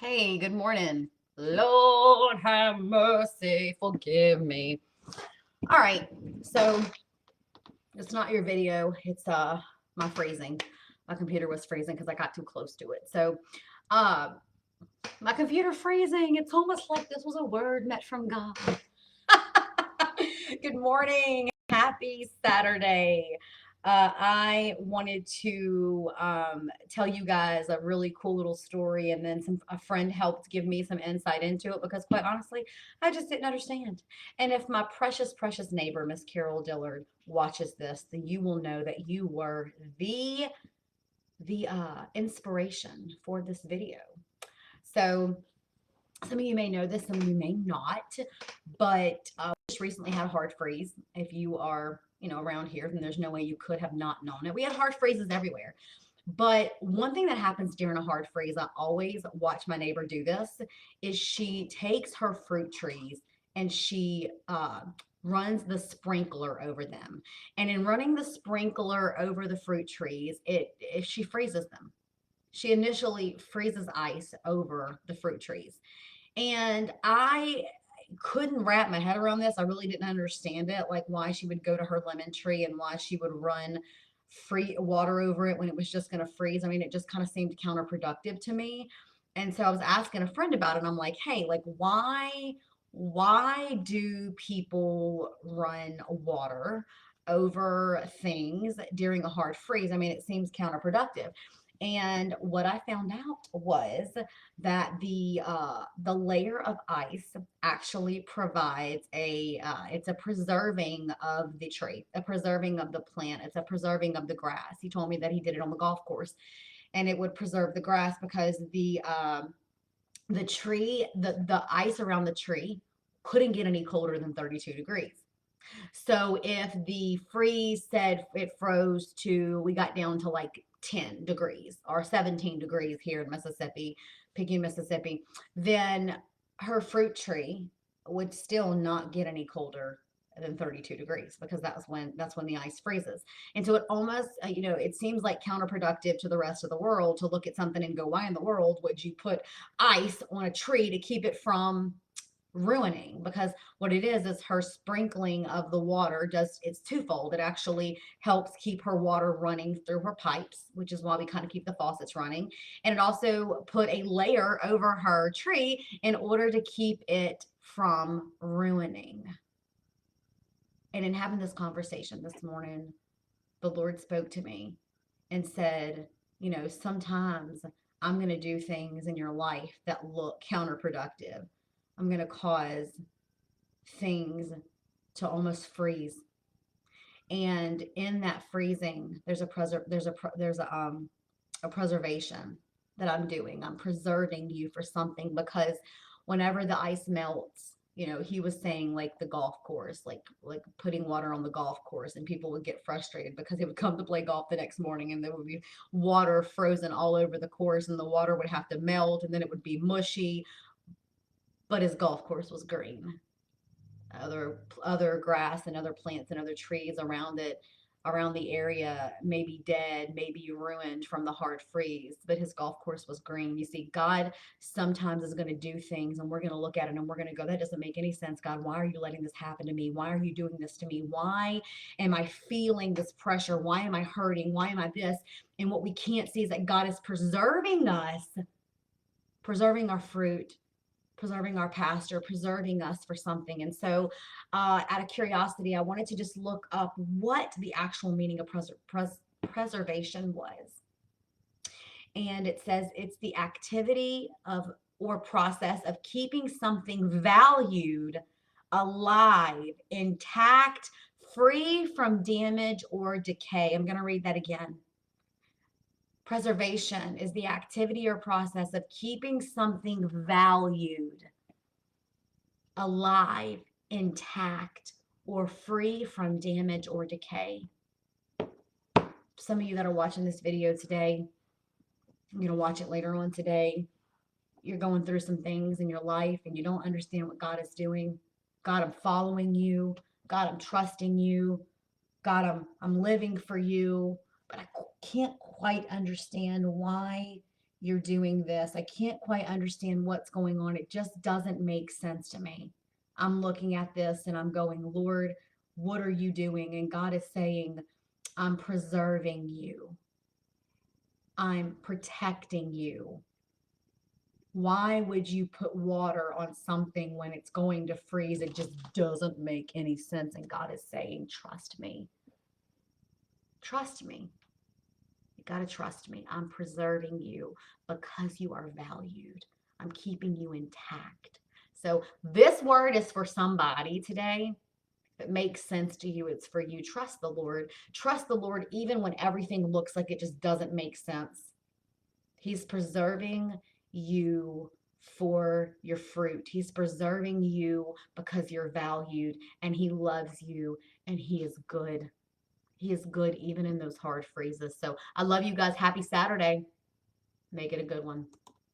Hey, good morning. Lord have mercy, forgive me. All right, so it's not your video, it's my freezing. My computer was freezing because I got too close to it. So uh my computer freezing. It's almost like this was a word met from God. Good morning. Happy Saturday. I wanted to tell you guys a really cool little story, and then a friend helped give me some insight into it because, quite honestly, I just didn't understand. And if my precious, precious neighbor, Miss Carol Dillard, watches this, then you will know that you were the inspiration for this video. So some of you may know this, some of you may not, but just recently had a hard freeze. If you are, around here, then there's no way you could have not known it. We had hard freezes everywhere. But one thing that happens during a hard freeze, I always watch my neighbor do this, is she takes her fruit trees and she runs the sprinkler over them. And in running the sprinkler over the fruit trees, she freezes them. She initially freezes ice over the fruit trees. And I couldn't wrap my head around this. I really didn't understand it, like why she would go to her lemon tree and why she would run free water over it when it was just going to freeze. I mean, it just kind of seemed counterproductive to me. And so I was asking a friend about it, and I'm like, hey, like why do people run water over things during a hard freeze? I mean, it seems counterproductive. And what I found out was that the layer of ice actually provides it's a preserving of the tree, a preserving of the plant, it's a preserving of the grass. He told me that he did it on the golf course, and it would preserve the grass because the tree, the ice around the tree couldn't get any colder than 32 degrees. So if the freeze said it froze to, we got down to like 10 degrees or 17 degrees here in Mississippi, Picayune, Mississippi, then her fruit tree would still not get any colder than 32 degrees because that's when the ice freezes. And so it almost, it seems like counterproductive to the rest of the world to look at something and go, why in the world would you put ice on a tree to keep it from ruining? Because what it is her sprinkling of the water does, it's twofold. It actually helps keep her water running through her pipes, which is why we kind of keep the faucets running, and it also put a layer over her tree in order to keep it from ruining. And in having this conversation this morning, the Lord spoke to me and said, sometimes I'm going to do things in your life that look counterproductive. I'm going to cause things to almost freeze. And in that freezing, there's a preservation that I'm doing. I'm preserving you for something, because whenever the ice melts, he was saying like the golf course, like putting water on the golf course, and people would get frustrated because they would come to play golf the next morning and there would be water frozen all over the course, and the water would have to melt, and then it would be mushy, but his golf course was green. Other grass and other plants and other trees around it, around the area, maybe dead, maybe ruined from the hard freeze, but his golf course was green. You see, God sometimes is going to do things, and we're going to look at it and we're going to go, that doesn't make any sense. God, why are you letting this happen to me? Why are you doing this to me? Why am I feeling this pressure? Why am I hurting? Why am I this? And what we can't see is that God is preserving us, preserving our fruit, preserving our pastor, preserving us for something. And so, out of curiosity, I wanted to just look up what the actual meaning of preservation was. And it says it's the activity of or process of keeping something valued alive, intact, free from damage or decay. I'm going to read that again. Preservation is the activity or process of keeping something valued alive, intact, or free from damage or decay. Some of you that are watching this video today, you're going to watch it later on today, you're going through some things in your life and you don't understand what God is doing. God, I'm following you. God, I'm trusting you. God, I'm living for you, but I can't quite understand why you're doing this. I can't quite understand what's going on. It just doesn't make sense to me. I'm looking at this and I'm going, Lord, what are you doing? And God is saying, I'm preserving you, I'm protecting you. Why would you put water on something when it's going to freeze? It just doesn't make any sense. And God is saying, trust me. Trust me. You got to trust me. I'm preserving you because you are valued. I'm keeping you intact. So, this word is for somebody today. If it makes sense to you, it's for you. Trust the Lord. Trust the Lord even when everything looks like it just doesn't make sense. He's preserving you for your fruit. He's preserving you because you're valued and He loves you and He is good. He is good even in those hard freezes. So I love you guys. Happy Saturday. Make it a good one.